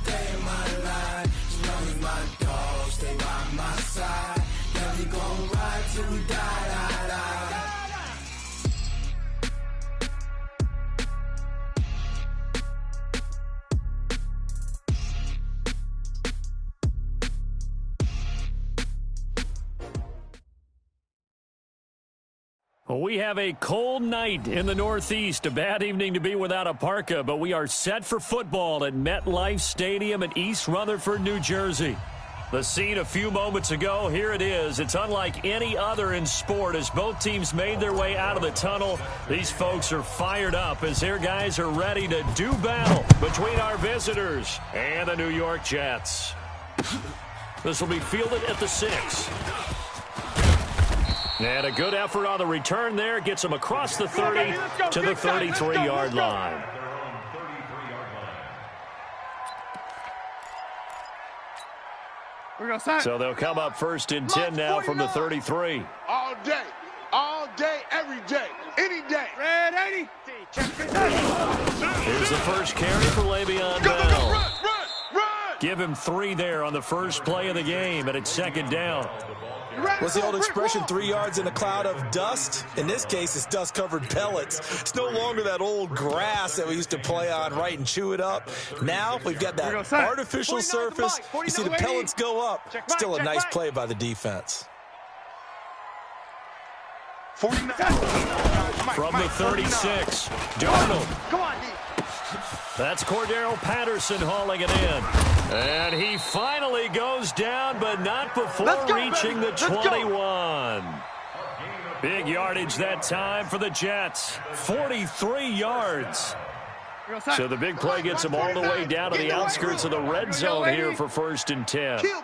day in my life. As long as my dogs stay by my side. Yeah, we gon' ride till we die, die, die. We have a cold night in the Northeast. A bad evening to be without a parka, but we are set for football at MetLife Stadium in East Rutherford, New Jersey. The scene a few moments ago, here it is. It's unlike any other in sport as both teams made their way out of the tunnel. These folks are fired up as their guys are ready to do battle between our visitors and the New York Jets. This will be fielded at the 6. And a good effort on the return there. Gets him across the 30 to the 33-yard line. So they'll come up first and 10 now from the 33. All day, every day, any day. Red 80. Here's the first carry for Le'Veon Bell. Run. Give him 3 there on the first play of the game, and it's second down. What's the old expression, 3 yards in a cloud of dust? In this case, it's dust-covered pellets. It's no longer that old grass that we used to play on, right, and chew it up. Now we've got that artificial surface. You see the pellets go up. Still a nice play by the defense. From the 36, Darnold. Come on, D. That's Cordero Patterson hauling it in. And he finally goes down, but not before reaching the 21. Big yardage that time for the Jets. 43 yards. So the big play gets him all the way down to the outskirts of the red zone here for first and 10. They'll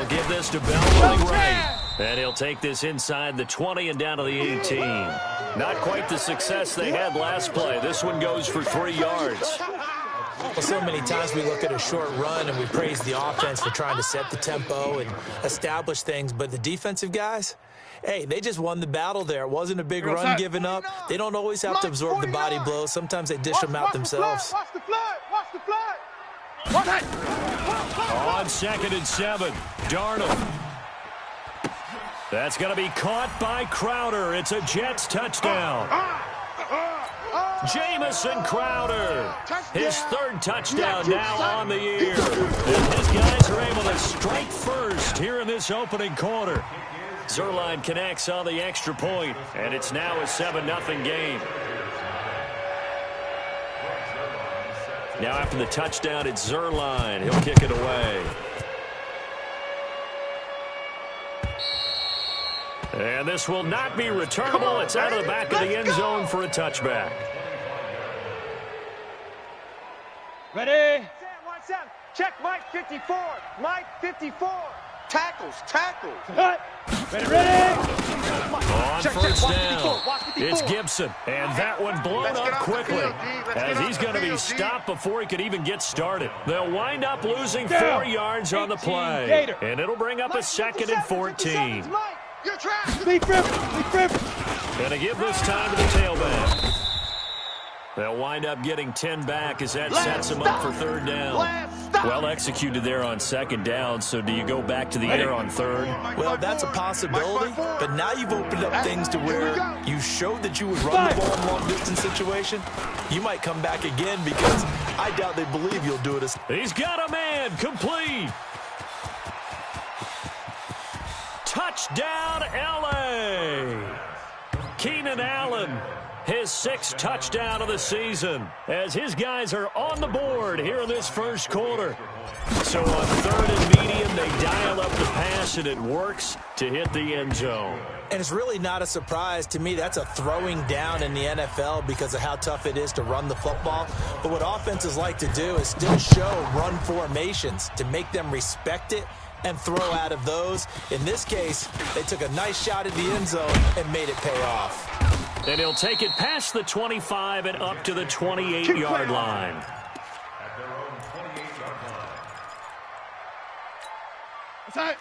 give this to Bell running right. And he'll take this inside the 20 and down to the 18. Not quite the success they had last play. This one goes for 3 yards. Well, so many times we look at a short run and we praise the offense for trying to set the tempo and establish things. But the defensive guys, hey, they just won the battle there. It wasn't a big run given up. They don't always have to absorb the body blows. Sometimes they dish them out themselves. Watch the flood. On 2nd and 7, Darnold. That's going to be caught by Crowder. It's a Jets touchdown. Jamison Crowder, his 3rd touchdown now on the year. And his guys are able to strike first here in this opening quarter. Zerline connects on the extra point, and it's now a 7-0 game. Now after the touchdown, it's Zerline. He'll kick it away. And this will not be returnable. It's out of the back of the end zone for a touchback. Ready? Watch out. Check Mike 54. Mike 54. Tackles. Ready? On first down, it's Gibson. And that one blown up quickly as he's going to be stopped before he could even get started. They'll wind up losing 4 yards on the play. And it'll bring up a 2nd and 14. You're trapped. Going to give this time to the tailback. They'll wind up getting 10 back as that sets them up for 3rd down. Well executed there on 2nd down, so do you go back to the air on 3rd? Well, that's a possibility, but now you've opened up things to where you showed that you would run the ball in long-distance situation. You might come back again because I doubt they believe you'll do it. He's got a man, complete. Touchdown, L.A. Keenan Allen, his 6th touchdown of the season, as his guys are on the board here in this first quarter. So on 3rd and medium, they dial up the pass, and it works to hit the end zone. And it's really not a surprise to me. That's a throwing down in the NFL because of how tough it is to run the football. But what offenses like to do is still show run formations to make them respect it and throw out of those. In this case, they took a nice shot at the end zone and made it pay off. And he'll take it past the 25 and up to the 28-yard line.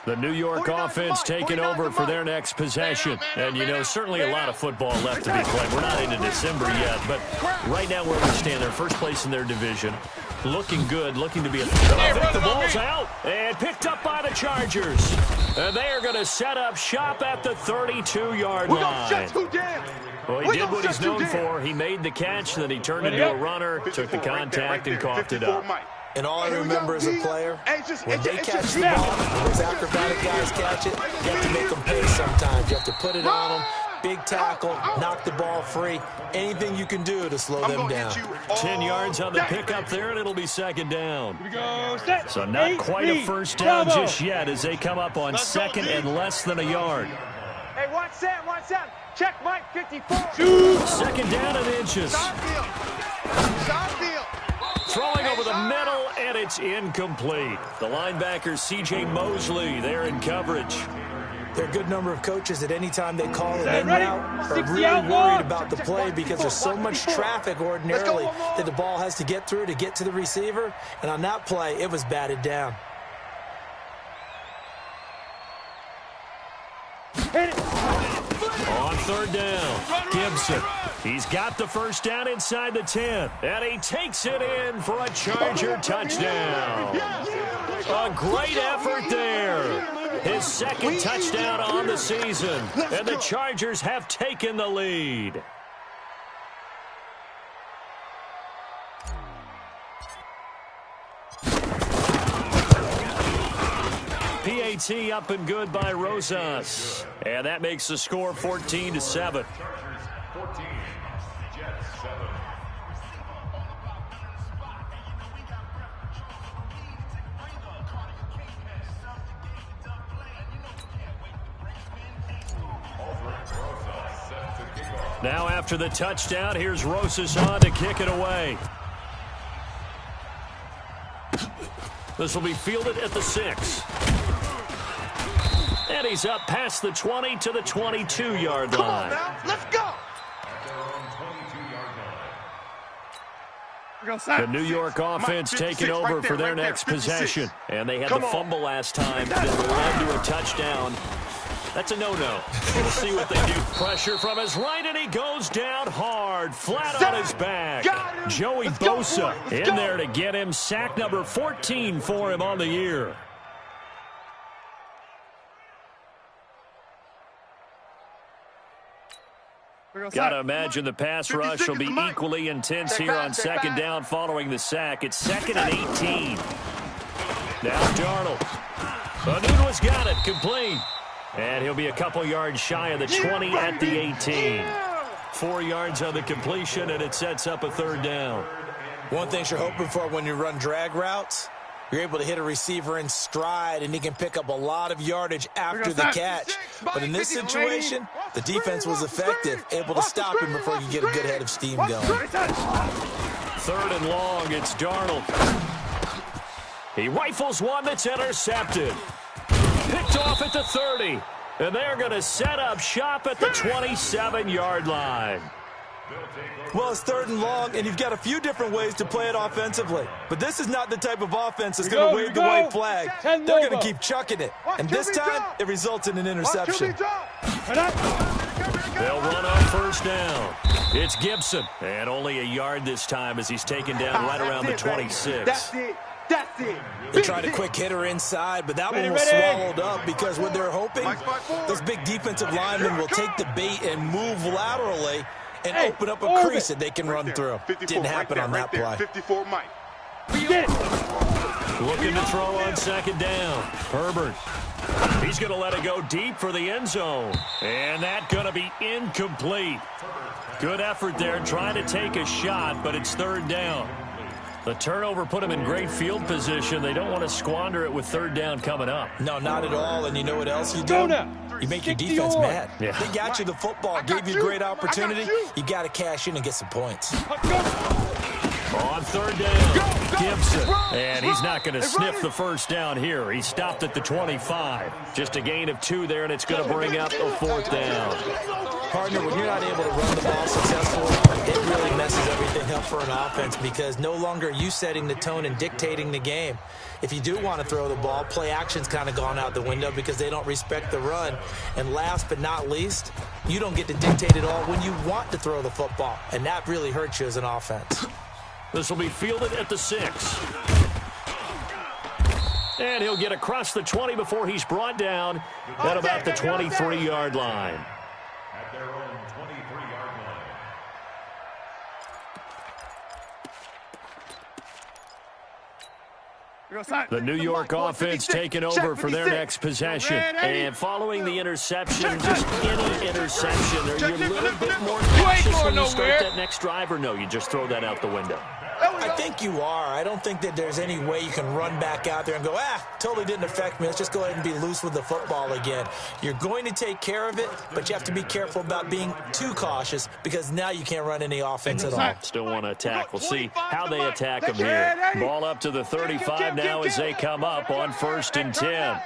The New York offense taking over for their next possession. And, you know, certainly a lot of football left to be played. We're not into December yet, but right now where we stand, they're first place in their division. Looking good, looking to be a threat. The ball's out and picked up by the Chargers. And they are going to set up shop at the 32-yard line. Well, he did what he's known for. He made the catch, then he turned into a runner, took the contact, and coughed it up. And all I remember as a player, when they catch the ball, when those acrobatic guys catch it, you have to make them pay sometimes. You have to put it on them, big tackle, knock the ball free. Anything you can do to slow them down. 10 yards on the pickup there, and it'll be second down. So not quite a first down just yet as they come up on second and less than a yard. Hey, watch Sam. Check Mike 54. Second down and inches. Throwing over the middle, and it's incomplete. The linebacker, C.J. Mosley, there in coverage. There are a good number of coaches at any time they call an in route are really worried about the play because there's so much traffic ordinarily that the ball has to get through to get to the receiver. And on that play, it was batted down. On third down, Gibson. He's got the first down inside the 10, and he takes it in for a Charger touchdown. A great effort there. His second touchdown on the season, and the Chargers have taken the lead. PAT up and good by Rosas. And that makes the score 14-7. Now after the touchdown, here's Rosas on to kick it away. This will be fielded at the 6. And he's up past the 20 to the 22-yard line. Come on now, let's go. The New York offense taking over for their next possession. And they had the fumble last time that led to a touchdown. That's a no-no. We'll see what they do. Pressure from his right, and he goes down hard, flat on his back. Joey Bosa in there to get him. Sack number 14 for him on the year. Got to imagine the pass rush will be equally intense here on second down following the sack. It's second and 18. Now Darnold. Anuno's got it, complete. And he'll be a couple yards shy of the 20 at the 18. 4 yards on the completion, and it sets up a third down. One thing you're hoping for when you run drag routes, you're able to hit a receiver in stride, and he can pick up a lot of yardage after the catch. But in this situation, the defense was effective, able to stop him before you get a good head of steam going. Third and long, it's Darnold. He rifles one that's intercepted. Picked off at the 30. And they're going to set up shop at the 27-yard line. Well, it's third and long, and you've got a few different ways to play it offensively. But this is not the type of offense that's going to wave the white flag. They're going to keep chucking it. And this time, it results in an interception. They'll run on first down. It's Gibson. And only a yard this time as he's taken down right around the 26. That's it. They tried a quick hitter inside, but that one was swallowed up because what they're hoping, those big defensive linemen will take the bait and move laterally and open up a crease that they can run through. Didn't happen on that play. 54 Mike. Looking to throw on second down. Herbert. He's going to let it go deep for the end zone. And that's going to be incomplete. Good effort there trying to take a shot, but it's third down. The turnover put him in great field position. They don't want to squander it with third down coming up. No, not at all. And you know what else you do? You make your defense mad. Yeah. They got you the football, gave you a great opportunity. You got to cash in and get some points. On third down, Gibson. And he's not going to sniff the first down here. He stopped at the 25. Just a gain of 2 there, and it's going to bring up a fourth down. Partner, when you're not able to run the ball successfully, it really messes everything up for an offense because no longer are you setting the tone and dictating the game. If you do want to throw the ball, play action's kind of gone out the window because they don't respect the run. And last but not least, you don't get to dictate it all when you want to throw the football. And that really hurts you as an offense. This will be fielded at the 6. And he'll get across the 20 before he's brought down at about the 23-yard line. At their own 23-yard line. The New York offense taking over for their next possession. And following the interception, just any interception, are you a little bit more cautious when you start that next drive, or no, you just throw that out the window? I think you are. I don't think that there's any way you can run back out there and go, totally didn't affect me. Let's just go ahead and be loose with the football again. You're going to take care of it, but you have to be careful about being too cautious because now you can't run any offense at all. Still want to attack. We'll see how they attack them here. Ball up to the 35 now as they come up on 1st and 10.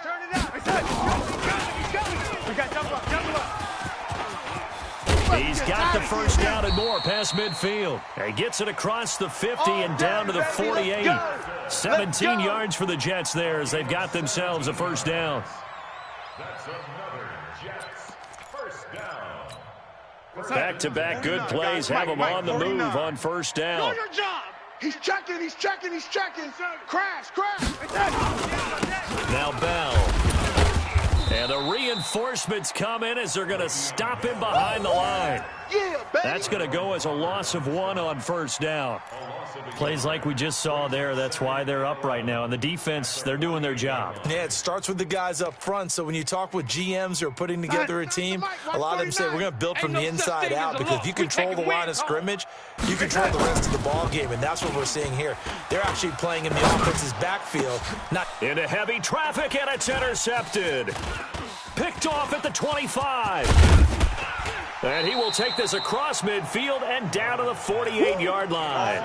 He's got the first down and more past midfield. He gets it across the 50 and down to the 48. 17 yards for the Jets there as they've got themselves a first down. That's another Jets first down. Back-to-back good plays have them on the move on first down. Do your job. He's checking, he's checking, he's checking. Crash. Now Bell. And the reinforcements come in as they're going to stop him behind the line. Yeah, baby. That's going to go as a loss of 1 on first down. Plays like we just saw there, that's why they're up right now. And the defense, they're doing their job. Yeah, it starts with the guys up front. So when you talk with GMs who are putting together a team, a lot of them say we're going to build from the inside out because if you control the line of scrimmage, you control the rest of the ball game, and that's what we're seeing here. They're actually playing in the offense's backfield. Not into heavy traffic, and it's intercepted. Picked off at the 25. And he will take this across midfield and down to the 48-yard line.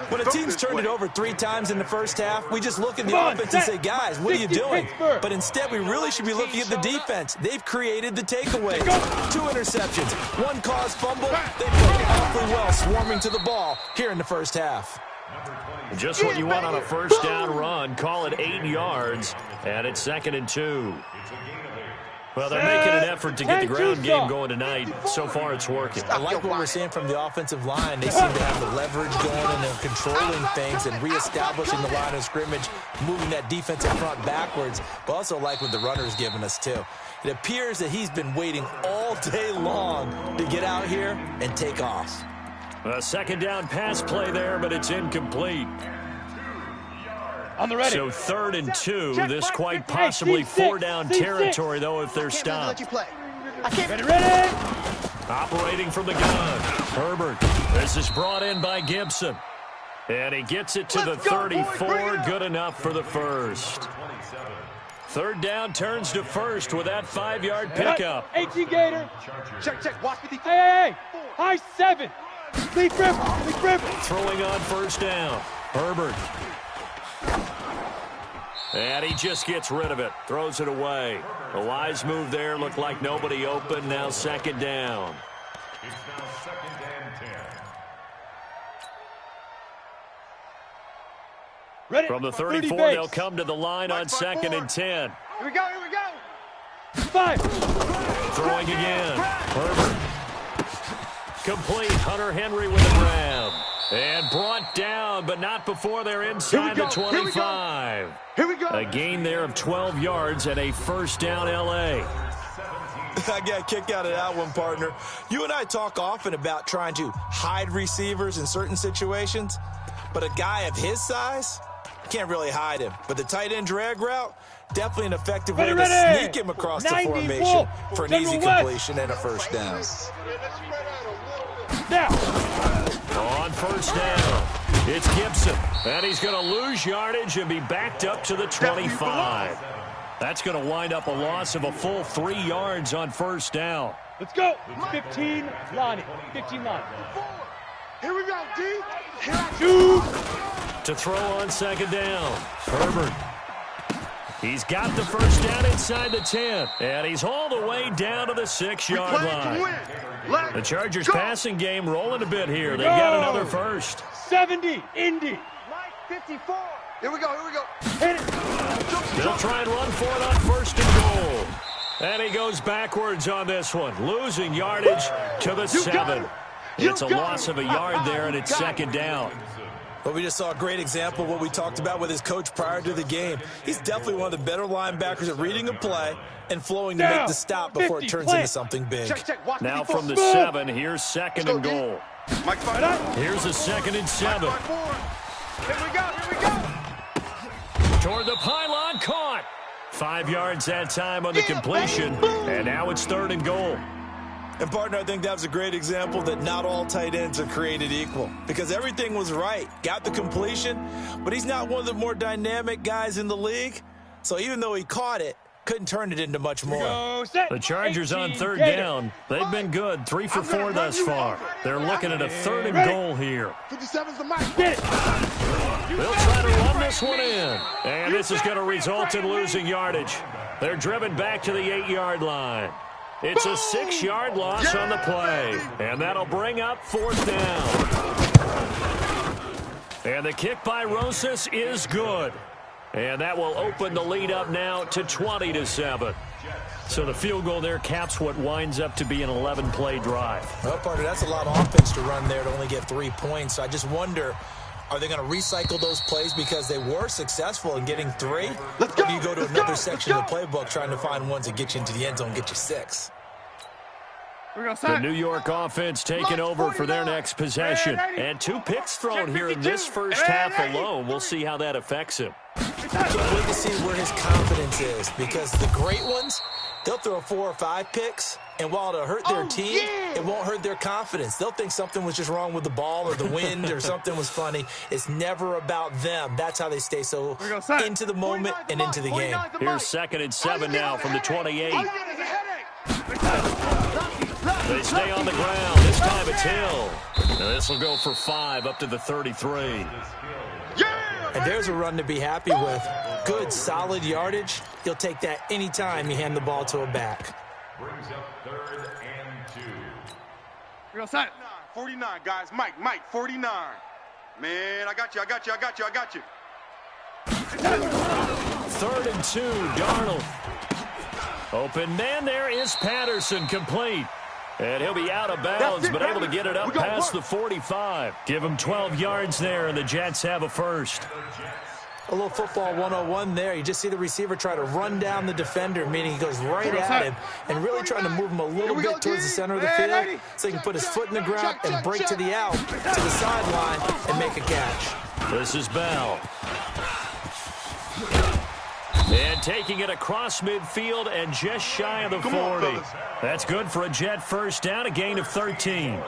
When a team's turned it over 3 times in the first half, we just look at the offense and say, guys, what are you doing? But instead, we really should be looking at the defense. They've created the takeaways. 2 interceptions, 1 caused fumble. They played awfully well swarming to the ball here in the first half. Just what you want on a first down run. Call it 8 yards, and it's 2nd and 2. Well, they're making an effort to get the ground game going tonight. So far, it's working. I like what we're seeing from the offensive line. They seem to have the leverage going, and they're controlling things and reestablishing the line of scrimmage, moving that defensive front backwards, but also like what the runner's giving us, too. It appears that he's been waiting all day long to get out here and take off. A second down pass play there, but it's incomplete. On the ready. So 3rd and 2. This quite possibly 4-down territory, though, if they're stopped. Ready. Operating from the gun. Herbert. This is brought in by Gibson. And he gets it to the 34. Good enough for the first. 3rd down turns to first with that 5-yard pickup. 18 Gator. Check. Watch me. Hey. High 7. Lead grip. Throwing on first down. Herbert. And he just gets rid of it. Throws it away. A wise move there. Looked like nobody open. Now 2nd down. It's now 2nd and 10. Ready. From the 34, they'll come to the line on 2nd and 10. Here we go. 5. Throwing again. Herbert. Complete. Hunter Henry with the grab. And brought down, but not before they're inside the 25. Here we go. A gain there of 12 yards and a first down L.A. I got a kick out of that one, partner. You and I talk often about trying to hide receivers in certain situations, but a guy of his size, can't really hide him. But the tight end drag route, definitely an effective way to sneak him across the formation for an easy completion and a first down. Now. On first down, it's Gibson. And he's going to lose yardage and be backed up to the 25. That's going to wind up a loss of a full 3 yards on first down. Let's go. 15 Lonnie. 15 Lonnie. Here we go, D. To throw on 2nd down. Herbert. He's got the first down inside the 10. And he's all the way down to the 6-yard line. The Chargers passing game rolling a bit here. They've got another first. 70, Indy. Mike, 54. Here we go. Hit it. They'll try and run for it on first and goal. And he goes backwards on this one, losing yardage to the 7. It's a loss of a yard there, and it's second down. But we just saw a great example of what we talked about with his coach prior to the game. He's definitely one of the better linebackers at reading a play and flowing to make the stop before it turns into something big. Check. Now from the 7, here's second and goal. Mike's fired up. Here's a 2nd and 7. Here we go. Toward the pylon, caught. 5 yards that time on the completion, and now it's 3rd and goal. And, partner, I think that was a great example that not all tight ends are created equal because everything was right. Got the completion, but he's not one of the more dynamic guys in the league. So even though he caught it, couldn't turn it into much more. The Chargers on 3rd down. They've been good, 3 for 4 thus far. They're looking at a 3rd and goal here. 57's the Mike. They'll try to run this one in. And this is going to result in losing yardage. They're driven back to the 8-yard line. It's a 6-yard loss on the play. And that'll bring up 4th down. And the kick by Rosas is good. And that will open the lead up now to 20-7. So the field goal there caps what winds up to be an 11-play drive. Well, partner, that's a lot of offense to run there to only get 3 points. So I just wonder, are they going to recycle those plays because they were successful in getting 3? Or do you go to another section of the playbook trying to find ones that get you into the end zone and get you 6? The New York offense taking over for their next possession. And 2 picks thrown here in this first half alone. We'll see how that affects him. Can't wait to see where his confidence is because the great ones, they'll throw 4 or 5 picks, and while it'll hurt their team, it won't hurt their confidence. They'll think something was just wrong with the ball or the wind or something was funny. It's never about them. That's how they stay so into the moment and into the game. Here's 2nd and 7 now from the 28. They stay on the ground. This time it's Hill. Now this will go for 5 up to the 33. And there's a run to be happy with. Good, solid yardage. You'll take that anytime you hand the ball to a back. Brings up 3rd and 2. Real side. 49, guys. Mike, 49. Man, I got you. 3rd and 2, Darnold. Open man there is Patterson, complete. And he'll be out of bounds, but able to get it up past the 45. Give him 12 yards there, and the Jets have a first. A little football 101 there. You just see the receiver try to run down the defender, meaning he goes right at him and really trying to move him a little bit towards the center of the field so he can put his foot in the ground and break to the out, to the sideline, and make a catch. This is Bell. And taking it across midfield and just shy of the 40. That's good for a Jet first down, a gain of 13.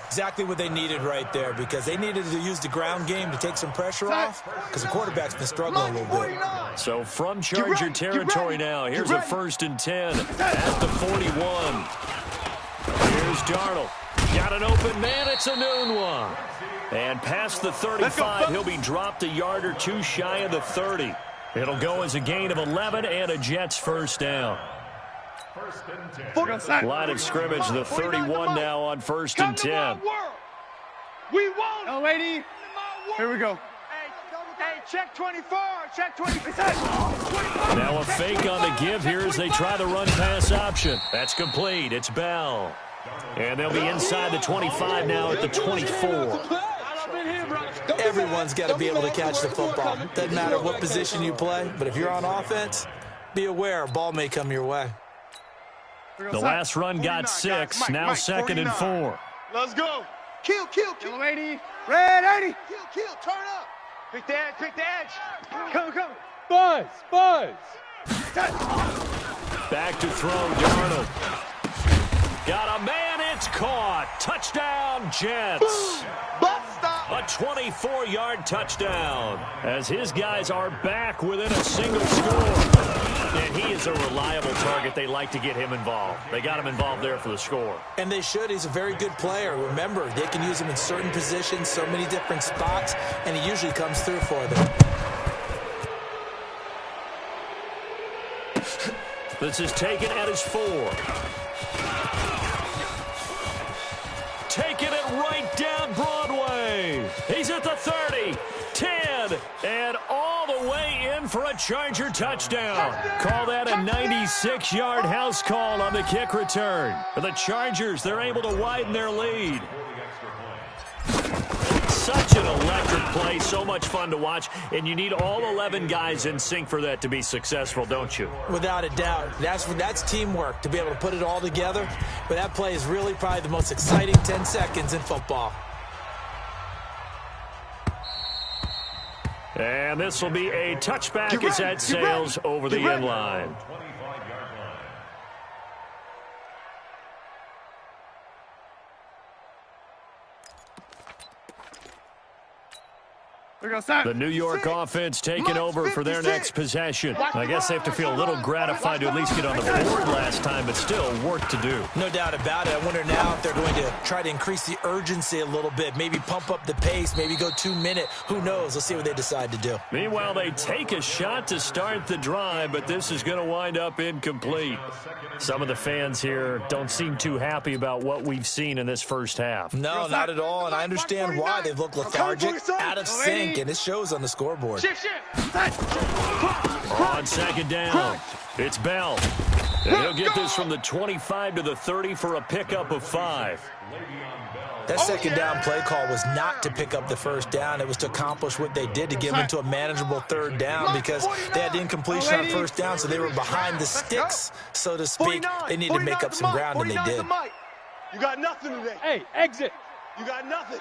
Exactly what they needed right there because they needed to use the ground game to take some pressure off because the quarterback's been struggling a little bit. So from Charger territory now, here's a 1st and 10 at the 41. Here's Darnold. Got an open man. It's a noon one. And past the 35, he'll be dropped a yard or 2 shy of the 30. It'll go as a gain of 11 and a Jets first down. 1st and 10. Line of scrimmage, the 31 now on 1st and 10. We won't. Oh, lady. Here we go. Hey, check 24. Check 24. Now a fake on the give here as they try the run pass option. That's complete. It's Bell. And they'll be inside the 25 now at the 24. Everyone's got to be able to catch the football. Doesn't matter what position you play, but if you're on offense, be aware a ball may come your way. The last run got 6, now 2nd and 4. Let's go. Kill. Yellow 80. Red 80. Kill. Turn up. Pick the edge. Come. Buzz. Back to throw, Darnold. Got a man, it's caught. Touchdown, Jets. A 24-yard touchdown as his guys are back within a single score. And he is a reliable target. They like to get him involved. They got him involved there for the score. And they should. He's a very good player. Remember, they can use him in certain positions, so many different spots, and he usually comes through for them. This is taken at his 4. He's at the 30, 10, and all the way in for a Charger touchdown. Call that a 96-yard house call on the kick return. For the Chargers, they're able to widen their lead. Such an electric play, so much fun to watch, and you need all 11 guys in sync for that to be successful, don't you? Without a doubt. That's teamwork, to be able to put it all together. But that play is really probably the most exciting 10 seconds in football. And this will be a touchback as that sails over the end line. The New York offense taking over for their next possession. I guess they have to feel a little gratified to at least get on the board last time, but still work to do. No doubt about it. I wonder now if they're going to try to increase the urgency a little bit, maybe pump up the pace, maybe go 2-minute. Who knows? Let's see what they decide to do. Meanwhile, they take a shot to start the drive, but this is going to wind up incomplete. Some of the fans here don't seem too happy about what we've seen in this first half. No, not at all, and I understand why. They've looked lethargic, out of sync, and it shows on the scoreboard. On second down, it's Bell. And he'll get this from the 25 to the 30 for a pickup of 5. That second down play call was not to pick up the first down. It was to accomplish what they did, to get them into a manageable third down, because they had incompletion on first down, so they were behind the sticks, so to speak. They needed to make up some ground, and they did. You got nothing today. Hey, exit. You got nothing.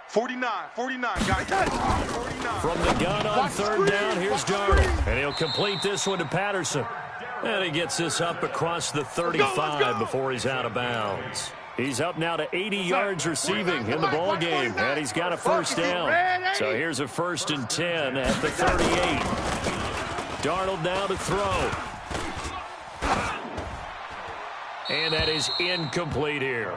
49, guys. 49. From the gun on third down, here's Darnold. And he'll complete this one to Patterson. And he gets this up across the 35 before he's out of bounds. He's up now to 80 yards receiving in the ball game, and he's got a first down. So here's a 1st and 10 at the 38. Darnold now to throw. And that is incomplete here.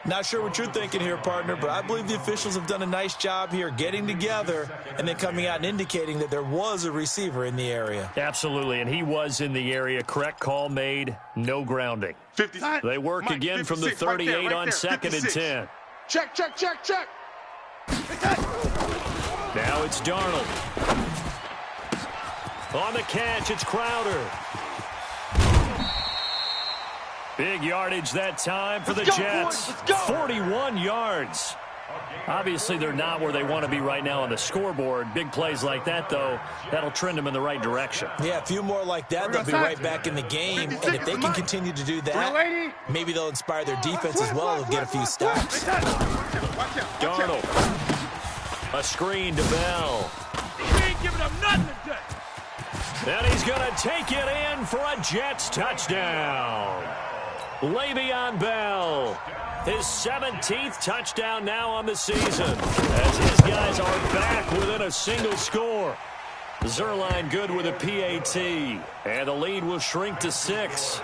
Not sure what you're thinking here, partner, but I believe the officials have done a nice job here getting together and then coming out and indicating that there was a receiver in the area. Absolutely, and he was in the area. Correct call made, no grounding. 50. They work again from the 38 on 2nd and 10. Check. Now it's Darnold. On the catch, it's Crowder. Big yardage that time for the Jets. 41 yards. Obviously, they're not where they want to be right now on the scoreboard. Big plays like that, though, that'll trend them in the right direction. Yeah, a few more like that, they'll be right back in the game. And if they can continue to do that, maybe they'll inspire their defense as well and get a few stops. Darnold. A screen to Bell. He ain't giving them nothing today. And he's going to take it in for a Jets touchdown. Le'Veon Bell, his 17th touchdown now on the season, as his guys are back within a single score. Zerline good with a PAT, and the lead will shrink to 6.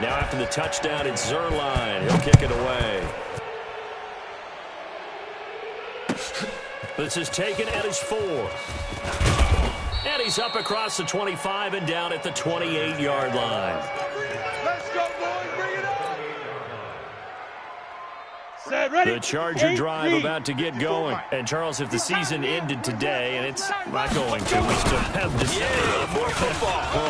Now after the touchdown, it's Zerline. He'll kick it away. This is taken at his 4. And he's up across the 25 and down at the 28-yard line. Let's go, boys. Bring it on. Set, ready. The Charger drive about to get going. And, Charles, if the season ended today, and it's not going to, we still have December. Yeah, more football.